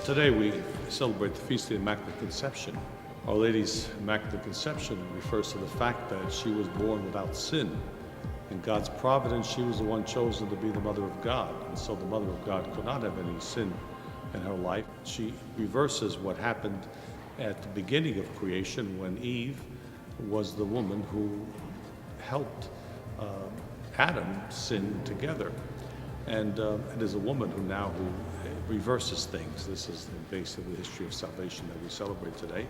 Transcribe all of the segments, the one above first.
Today we celebrate the Feast of the Immaculate Conception. Our Lady's Immaculate Conception refers to the fact that she was born without sin. In God's providence, she was the one chosen to be the Mother of God, and so the Mother of God could not have any sin in her life. She reverses what happened at the beginning of creation when Eve was the woman who helped Adam sin together. And it is a woman who reverses things. This is basically the history of salvation that we celebrate today.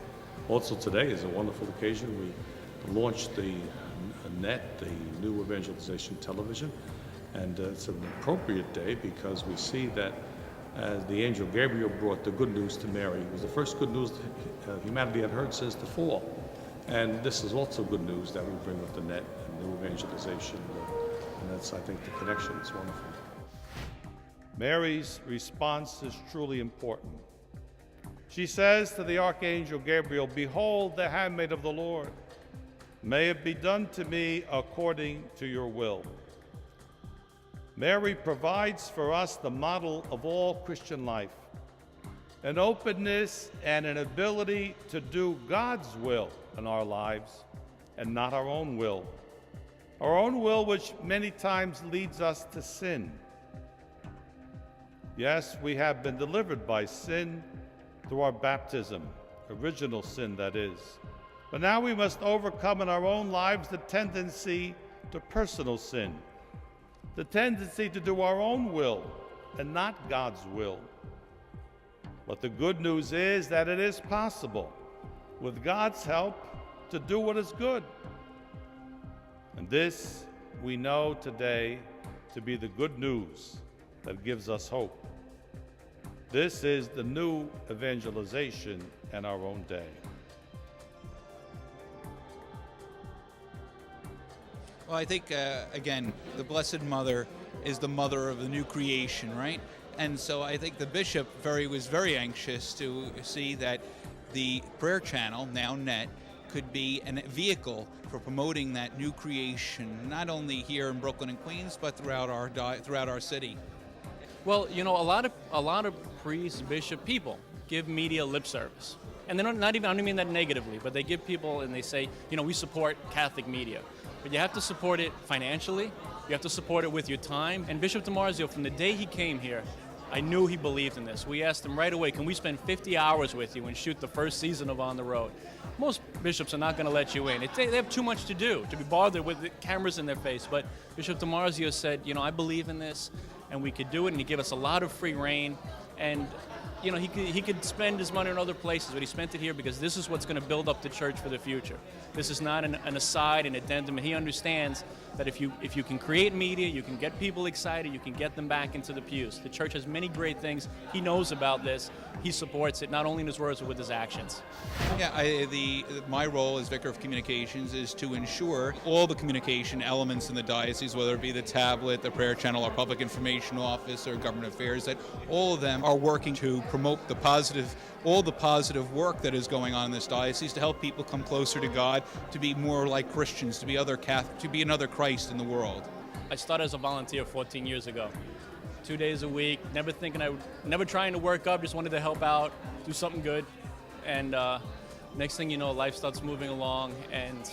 Also today is a wonderful occasion. We launched the NET, the New Evangelization Television, and it's an appropriate day because we see that the angel Gabriel brought the good news to Mary. It was the first good news humanity had heard since the fall. And this is also good news that we bring with the NET and New Evangelization. And that's, I think, the connection. It's wonderful. Mary's response is truly important. She says to the Archangel Gabriel, "Behold, the handmaid of the Lord. May it be done to me according to your will." Mary provides for us the model of all Christian life, an openness and an ability to do God's will in our lives and not our own will. Our own will, which many times leads us to sin. Yes, we have been delivered by sin through our baptism, original sin that is. But now we must overcome in our own lives the tendency to personal sin, the tendency to do our own will and not God's will. But the good news is that it is possible, with God's help, to do what is good. And this we know today to be the good news that gives us hope. This is the new evangelization in our own day. Well, I think, again, the Blessed Mother is the mother of the new creation, right? And so I think the bishop was very anxious to see that the prayer channel, now NET, could be a vehicle for promoting that new creation, not only here in Brooklyn and Queens, but throughout our city. Well, you know, a lot of priests, bishop, people give media lip service. And they're I don't mean that negatively, but they give people and they say, you know, we support Catholic media. But you have to support it financially, you have to support it with your time. And Bishop DiMarzio, from the day he came here, I knew he believed in this. We asked him right away, can we spend 50 hours with you and shoot the first season of On the Road? Most bishops are not going to let you in. They have too much to do, to be bothered with the cameras in their face. But Bishop DiMarzio said, you know, I believe in this, and we could do it, and he gave us a lot of free reign. And you know, he could spend his money in other places, but he spent it here because this is what's going to build up the church for the future. This is not an aside, an addendum, and he understands that if you can create media, you can get people excited, you can get them back into the pews. The church has many great things. He knows about this. He supports it, not only in his words, but with his actions. Yeah, my role as Vicar of Communications is to ensure all the communication elements in the diocese, whether it be the tablet, the prayer channel, our public information office, or government affairs, that all of them are working to promote all the positive work that is going on in this diocese to help people come closer to God, to be more like Christians, to be other Catholic, to be another Christ in the world. I started as a volunteer 14 years ago. 2 days a week, never trying to work up, just wanted to help out, do something good. And next thing you know, life starts moving along. And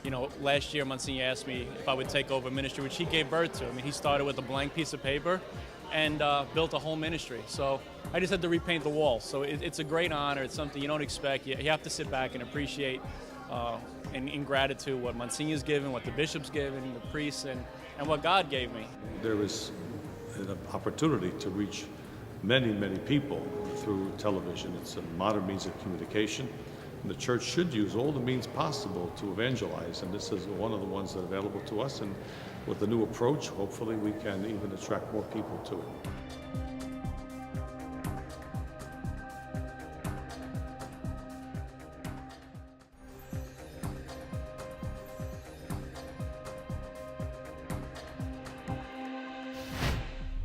you know, last year Monsignor asked me if I would take over ministry, which he gave birth to. I mean, he started with a blank piece of paper and built a whole ministry. So I just had to repaint the walls. So it's a great honor. It's something you don't expect. You have to sit back and appreciate in gratitude what Monsignor's given, what the bishop's given, the priests, and what God gave me. There is an opportunity to reach many, many people through television. It's a modern means of communication. And the church should use all the means possible to evangelize, and this is one of the ones that are available to us. And with the new approach, hopefully we can even attract more people to it.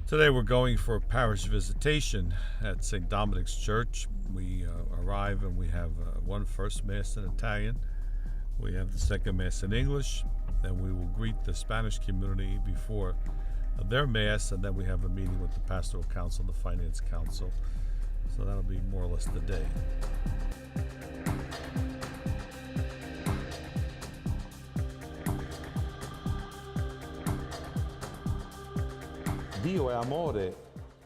Today we're going for a parish visitation at St. Dominic's Church. We arrive and we have one first Mass in Italian. We have the second Mass in English. Then we will greet the Spanish community before their Mass, and then we have a meeting with the Pastoral Council, the Finance Council. So that'll be more or less the day. Dio è amore,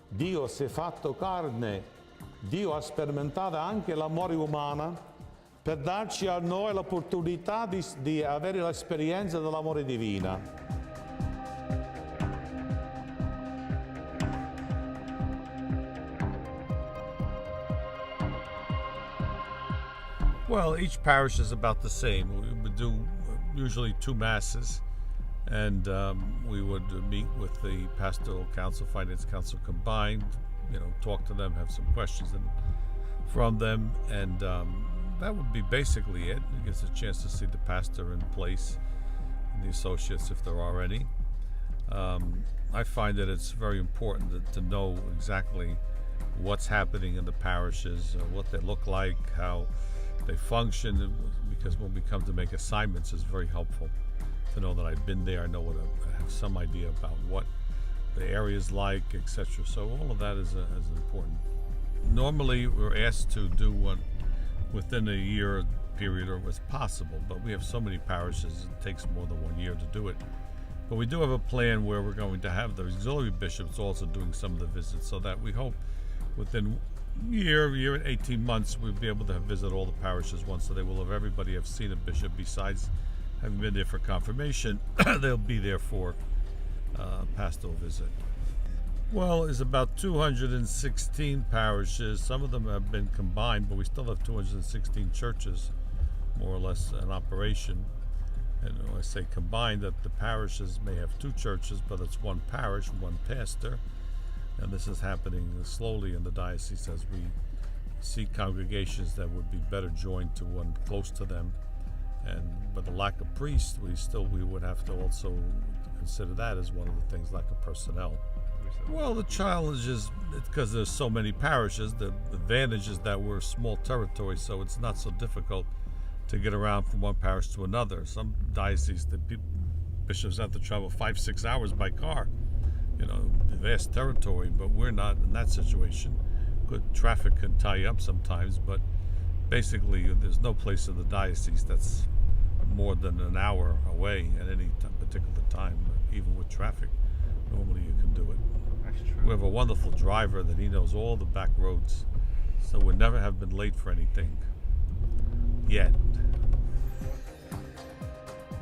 Dio si è fatto carne, Dio ha sperimentato anche l'amore umano per darci a noi l'opportunità di avere l'esperienza dell'amore divino. Well, each parish is about the same. We would do usually 2 masses, and we would meet with the pastoral council, finance council combined, talk to them, have some questions from them, and that would be basically it. It gives a chance to see the pastor in place and the associates if there are any. I find that it's very important to know exactly what's happening in the parishes, what they look like, how they function, because when we come to make assignments, it's very helpful to know that I've been there, I have some idea about what the area is like, etc. So all of that is important. Normally, we're asked to do one within a year period or as possible, but we have so many parishes, it takes more than 1 year to do it. But we do have a plan where we're going to have the auxiliary bishops also doing some of the visits, so that we hope within year and 18 months we'll be able to visit all the parishes once, so they will everybody have seen a bishop besides having been there for confirmation. They'll be there for pastoral visit. Well, there's about 216 parishes. Some of them have been combined, but we still have 216 churches, more or less, in operation. And when I say combined, that the parishes may have 2 churches, but it's 1 parish, 1 pastor. And this is happening slowly in the diocese as we see congregations that would be better joined to one close to them. And with the lack of priests, we would have to also consider that as one of the things, lack of personnel. Well, the challenge is because there's so many parishes. The advantage is that we're a small territory, so it's not so difficult to get around from one parish to another. Some dioceses, the bishops have to travel 5-6 hours by car. Vast territory, but we're not in that situation. Good traffic can tie you up sometimes, but basically there's no place in the diocese that's more than an hour away at any particular time, even with traffic. Normally you can do it. That's true. We have a wonderful driver that he knows all the back roads, so we never have been late for anything yet.